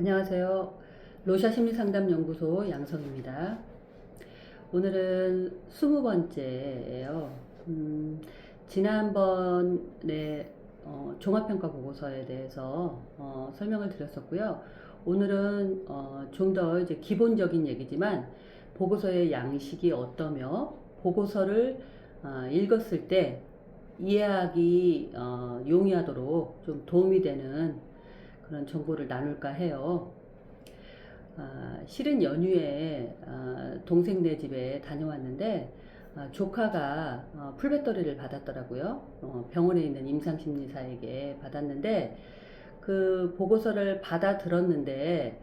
안녕하세요. 로샤 심리상담연구소 양성입니다. 오늘은 20번째예요. 지난번에 종합평가 보고서에 대해서 설명을 드렸었고요. 오늘은 좀 더 이제 기본적인 얘기지만 보고서의 양식이 어떠며 보고서를 읽었을 때 이해하기 용이하도록 좀 도움이 되는 그런 정보를 나눌까 해요. 실은 연휴에 동생네 집에 다녀왔는데 조카가 풀배터리를 받았더라고요. 병원에 있는 임상심리사에게 받았는데 그 보고서를 받아 들었는데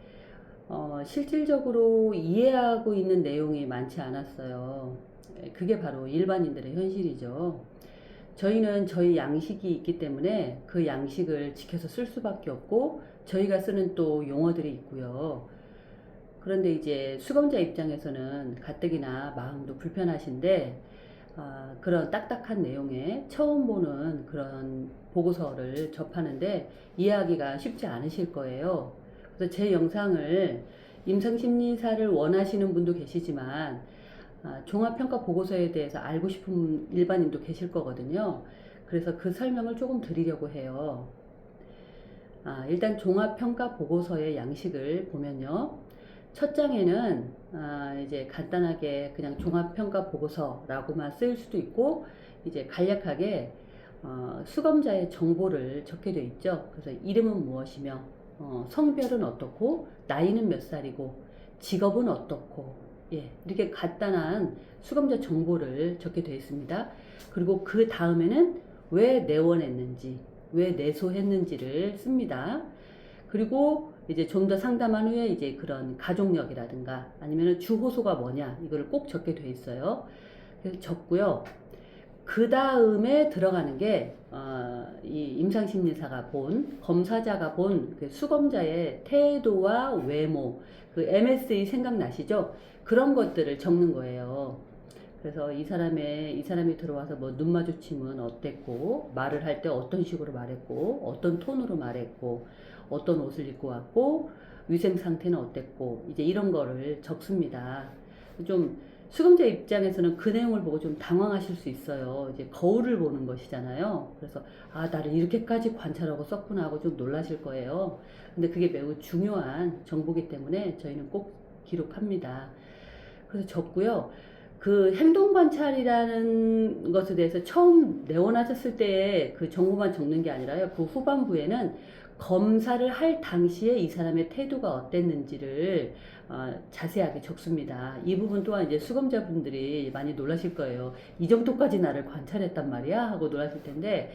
실질적으로 이해하고 있는 내용이 많지 않았어요. 그게 바로 일반인들의 현실이죠. 저희는 저희 양식이 있기 때문에 그 양식을 지켜서 쓸 수밖에 없고 저희가 쓰는 또 용어들이 있고요. 그런데 이제 수검자 입장에서는 가뜩이나 마음도 불편하신데 그런 딱딱한 내용에 처음 보는 그런 보고서를 접하는데 이해하기가 쉽지 않으실 거예요. 그래서 제 영상을 임상심리사를 원하시는 분도 계시지만 종합평가 보고서에 대해서 알고 싶은 일반인도 계실 거거든요. 그래서 그 설명을 조금 드리려고 해요. 일단 종합평가 보고서의 양식을 보면요. 첫 장에는 이제 간단하게 그냥 종합평가 보고서라고만 쓰일 수도 있고 이제 간략하게 수검자의 정보를 적게 되어 있죠. 그래서 이름은 무엇이며 성별은 어떻고 나이는 몇 살이고 직업은 어떻고 이렇게 간단한 수검자 정보를 적게 되어 있습니다. 그리고 그 다음에는 왜 내원했는지 왜 내소했는지를 씁니다. 그리고 이제 좀 더 상담한 후에 이제 그런 가족력이라든가 아니면 주호소가 뭐냐 이거를 꼭 적게 돼 있어요. 그래서 적고요. 그 다음에 들어가는 게 이 임상심리사가 본 검사자가 본 그 수검자의 태도와 외모 그 MSE 생각나시죠? 그런 것들을 적는 거예요. 그래서 이 사람이 들어와서 뭐 눈 마주침은 어땠고, 말을 할 때 어떤 식으로 말했고, 어떤 톤으로 말했고, 어떤 옷을 입고 왔고, 위생 상태는 어땠고, 이제 이런 거를 적습니다. 좀 수검자 입장에서는 그 내용을 보고 좀 당황하실 수 있어요. 이제 거울을 보는 것이잖아요. 그래서 나를 이렇게까지 관찰하고 썼구나 하고 좀 놀라실 거예요. 근데 그게 매우 중요한 정보이기 때문에 저희는 꼭 기록합니다. 그래서 적고요. 그 행동 관찰이라는 것에 대해서 처음 내원하셨을 때 그 정보만 적는 게 아니라요. 그 후반부에는 검사를 할 당시에 이 사람의 태도가 어땠는지를 자세하게 적습니다. 이 부분 또한 이제 수검자분들이 많이 놀라실 거예요. 이 정도까지 나를 관찰했단 말이야? 하고 놀라실 텐데,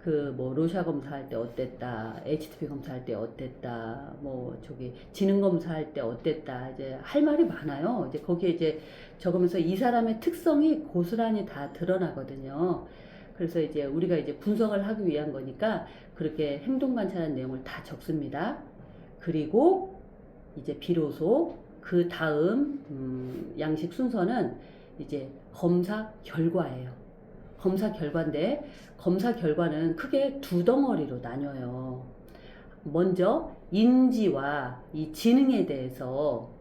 그 뭐 로샤 검사할 때 어땠다, HTP 검사할 때 어땠다, 뭐 저기 지능 검사할 때 어땠다, 이제 할 말이 많아요. 이제 거기에 이제 적으면서 이 사람의 특성이 고스란히 다 드러나거든요. 그래서 이제 우리가 이제 분석을 하기 위한 거니까 그렇게 행동 관찰한 내용을 다 적습니다. 그리고 이제 비로소 그 다음 양식 순서는 이제 검사 결과예요. 검사 결과인데 검사 결과는 크게 두 덩어리로 나뉘어요. 먼저 인지와 이 지능에 대해서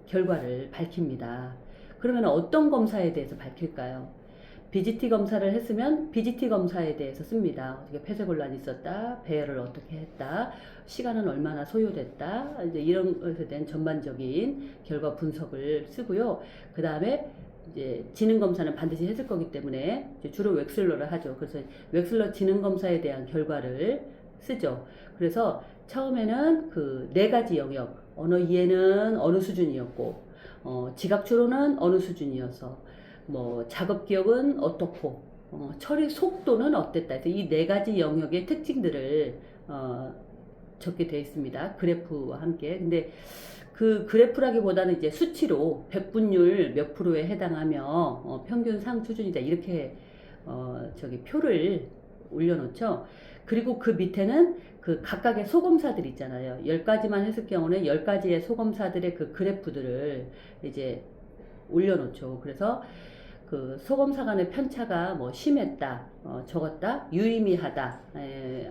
결과를 밝힙니다. 그러면 어떤 검사에 대해서 밝힐까요? BGT 검사를 했으면 BGT 검사에 대해서 씁니다. 어떻게 폐쇄곤란이 있었다, 배열을 어떻게 했다, 시간은 얼마나 소요됐다, 이제 이런 것에 대한 전반적인 결과 분석을 쓰고요. 그 다음에 이제 지능 검사는 반드시 했을 거기 때문에 주로 웩슬러를 하죠. 그래서 웩슬러 지능 검사에 대한 결과를 쓰죠. 그래서 처음에는 그 네 가지 영역, 언어 이해는 어느 수준이었고, 지각 추론은 어느 수준이어서, 뭐 작업 기억은 어떻고, 처리 속도는 어땠다. 그래서 이 네 가지 영역의 특징들을 적게 되어 있습니다. 그래프와 함께. 근데 그 그래프라기보다는 이제 수치로 백분율 몇 프로에 해당하며 평균 상 수준이다 이렇게 저기 표를 올려놓죠. 그리고 그 밑에는 그 각각의 소검사들 있잖아요. 10가지만 했을 경우는 10가지의 소검사들의 그 그래프들을 이제 올려놓죠. 그래서 그 소검사 간의 편차가 뭐 심했다, 적었다, 유의미하다,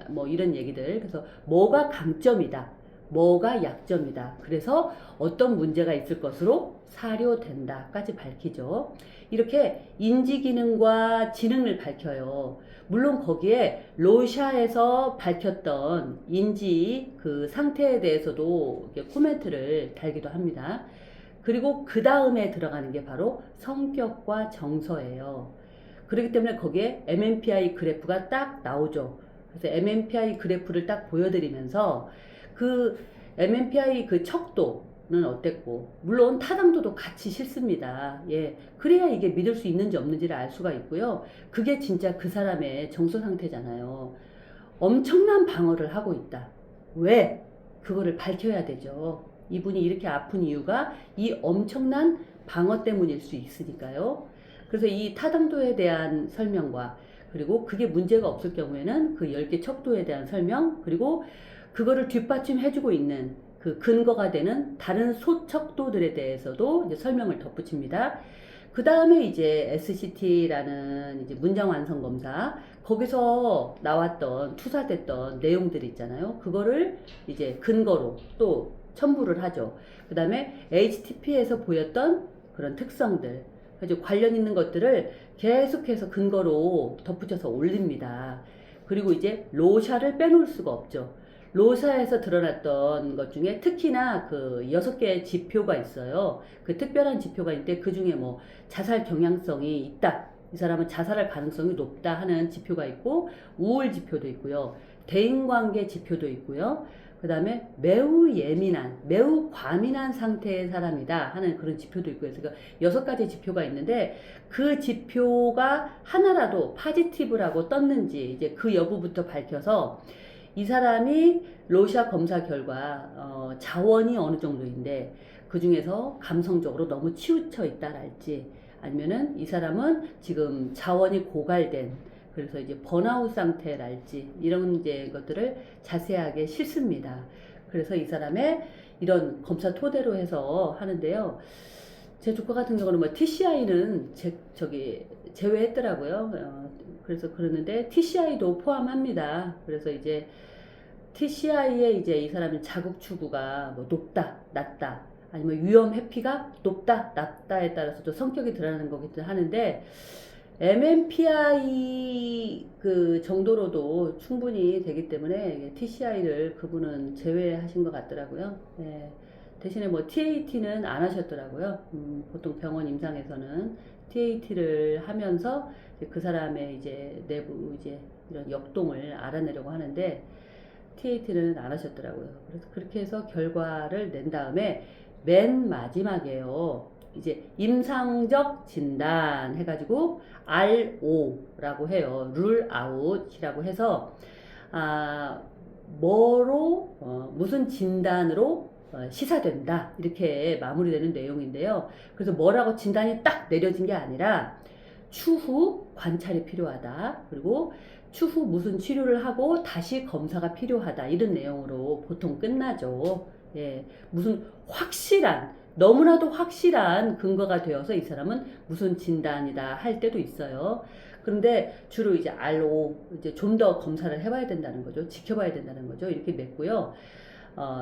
뭐 이런 얘기들. 그래서 뭐가 강점이다, 뭐가 약점이다. 그래서 어떤 문제가 있을 것으로 사료된다까지 밝히죠. 이렇게 인지 기능과 지능을 밝혀요. 물론 거기에 로샤에서 밝혔던 인지 그 상태에 대해서도 코멘트를 달기도 합니다. 그리고 그 다음에 들어가는 게 바로 성격과 정서예요. 그렇기 때문에 거기에 MMPI 그래프가 딱 나오죠. 그래서 MMPI 그래프를 딱 보여드리면서 그 MMPI 그 척도는 어땠고, 물론 타당도도 같이 실습니다. 예. 그래야 이게 믿을 수 있는지 없는지를 알 수가 있고요. 그게 진짜 그 사람의 정서 상태잖아요. 엄청난 방어를 하고 있다. 왜? 그거를 밝혀야 되죠. 이분이 이렇게 아픈 이유가 이 엄청난 방어 때문일 수 있으니까요. 그래서 이 타당도에 대한 설명과 그리고 그게 문제가 없을 경우에는 그 10개 척도에 대한 설명, 그리고 그거를 뒷받침해주고 있는 그 근거가 되는 다른 소척도들에 대해서도 이제 설명을 덧붙입니다. 그 다음에 이제 SCT라는 이제 문장 완성 검사, 거기서 나왔던 투사됐던 내용들 있잖아요. 그거를 이제 근거로 또 첨부를 하죠. 그 다음에 HTP에서 보였던 그런 특성들, 그래서 관련 있는 것들을 계속해서 근거로 덧붙여서 올립니다. 그리고 이제 로샤를 빼놓을 수가 없죠. 로샤에서 드러났던 것 중에 특히나 그 6개의 지표가 있어요. 그 특별한 지표가 있는데 그 중에 뭐 자살 경향성이 있다. 이 사람은 자살할 가능성이 높다 하는 지표가 있고, 우울 지표도 있고요. 대인관계 지표도 있고요. 그 다음에 매우 예민한, 매우 과민한 상태의 사람이다 하는 그런 지표도 있고요. 그래서 6가지 지표가 있는데 그 지표가 하나라도 파지티브라고 떴는지 이제 그 여부부터 밝혀서 이 사람이 로샤 검사 결과 자원이 어느 정도인데 그 중에서 감성적으로 너무 치우쳐 있다랄지, 아니면은 이 사람은 지금 자원이 고갈된, 그래서 이제 번아웃 상태랄지 이런 이제 것들을 자세하게 실습니다. 그래서 이 사람의 이런 검사 토대로 해서 하는데요. 제 조카 같은 경우는 뭐 TCI는 제외했더라고요. 그래서 그러는데 TCI도 포함합니다. 그래서 이제 TCI에 이제 이 사람의 자극 추구가 뭐 높다, 낮다, 아니면 위험 회피가 높다, 낮다에 따라서 또 성격이 드러나는 거긴 하는데, MMPI 그 정도로도 충분히 되기 때문에 TCI를 그분은 제외하신 것 같더라고요. 네. 대신에 뭐 TAT는 안 하셨더라고요. 보통 병원 임상에서는 TAT를 하면서 그 사람의 이제 내부 이제 이런 역동을 알아내려고 하는데 TAT는 안 하셨더라고요. 그래서 그렇게 해서 결과를 낸 다음에 맨 마지막에요. 이제 임상적 진단 해가지고 RO라고 해요. 룰 아웃이라고 해서 뭐로 무슨 진단으로 시사된다 이렇게 마무리되는 내용인데요. 그래서 뭐라고 진단이 딱 내려진 게 아니라 추후 관찰이 필요하다, 그리고 추후 무슨 치료를 하고 다시 검사가 필요하다, 이런 내용으로 보통 끝나죠. 예, 무슨 확실한, 너무나도 확실한 근거가 되어서 이 사람은 무슨 진단이다 할 때도 있어요. 그런데 주로 이제 RO, 이제 좀 더 검사를 해봐야 된다는 거죠. 지켜봐야 된다는 거죠. 이렇게 맺고요.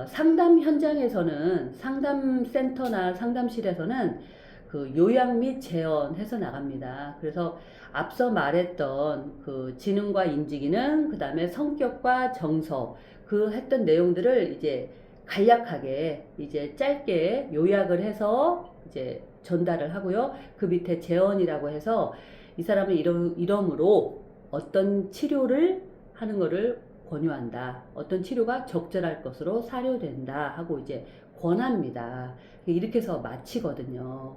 상담 현장에서는, 상담센터나 상담실에서는 그 요약 및 재현해서 나갑니다. 그래서 앞서 말했던 그 지능과 인지기능, 그 다음에 성격과 정서, 그 했던 내용들을 이제 간략하게 이제 짧게 요약을 해서 이제 전달을 하고요. 그 밑에 재현이라고 해서 이 사람은 이러므로 어떤 치료를 하는 거를 권유한다, 어떤 치료가 적절할 것으로 사료된다 하고 이제 권합니다. 이렇게 해서 마치거든요.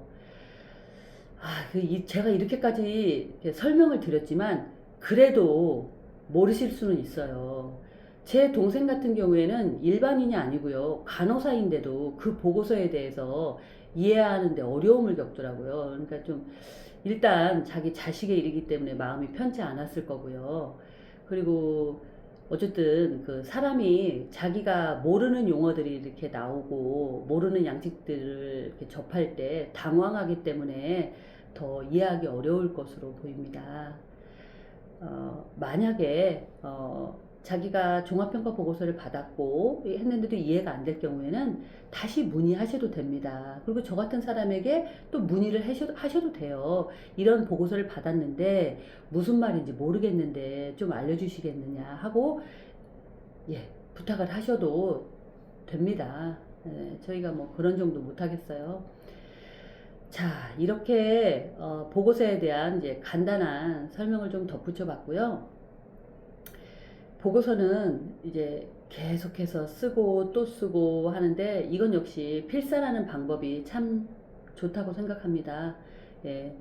제가 이렇게까지 설명을 드렸지만 그래도 모르실 수는 있어요. 제 동생 같은 경우에는 일반인이 아니고요. 간호사인데도 그 보고서에 대해서 이해하는데 어려움을 겪더라고요. 그러니까 좀 일단 자기 자식의 일이기 때문에 마음이 편치 않았을 거고요. 그리고 어쨌든 그 사람이 자기가 모르는 용어들이 이렇게 나오고 모르는 양식들을 이렇게 접할 때 당황하기 때문에 더 이해하기 어려울 것으로 보입니다. 만약에 자기가 종합평가 보고서를 받았고 했는데도 이해가 안 될 경우에는 다시 문의하셔도 됩니다. 그리고 저 같은 사람에게 또 문의를 하셔도 돼요. 이런 보고서를 받았는데 무슨 말인지 모르겠는데 좀 알려주시겠느냐 하고 부탁을 하셔도 됩니다. 저희가 뭐 그런 정도 못하겠어요. 자, 이렇게 보고서에 대한 이제 간단한 설명을 좀 덧붙여 봤고요. 보고서는 이제 계속해서 쓰고 또 쓰고 하는데 이건 역시 필사라는 방법이 참 좋다고 생각합니다. 예.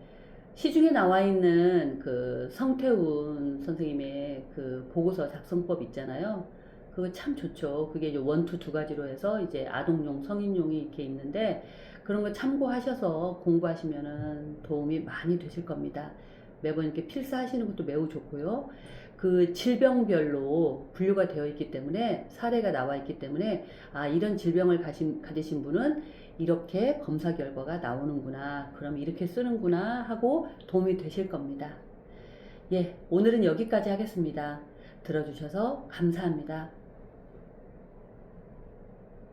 시중에 나와 있는 그 성태훈 선생님의 그 보고서 작성법 있잖아요. 그거 참 좋죠. 그게 이제 원투 두 가지로 해서 이제 아동용, 성인용이 이렇게 있는데 그런 거 참고하셔서 공부하시면은 도움이 많이 되실 겁니다. 매번 이렇게 필사하시는 것도 매우 좋고요. 그 질병별로 분류가 되어 있기 때문에 사례가 나와 있기 때문에 이런 질병을 가지신 분은 이렇게 검사 결과가 나오는구나, 그럼 이렇게 쓰는구나 하고 도움이 되실 겁니다. 오늘은 여기까지 하겠습니다. 들어주셔서 감사합니다.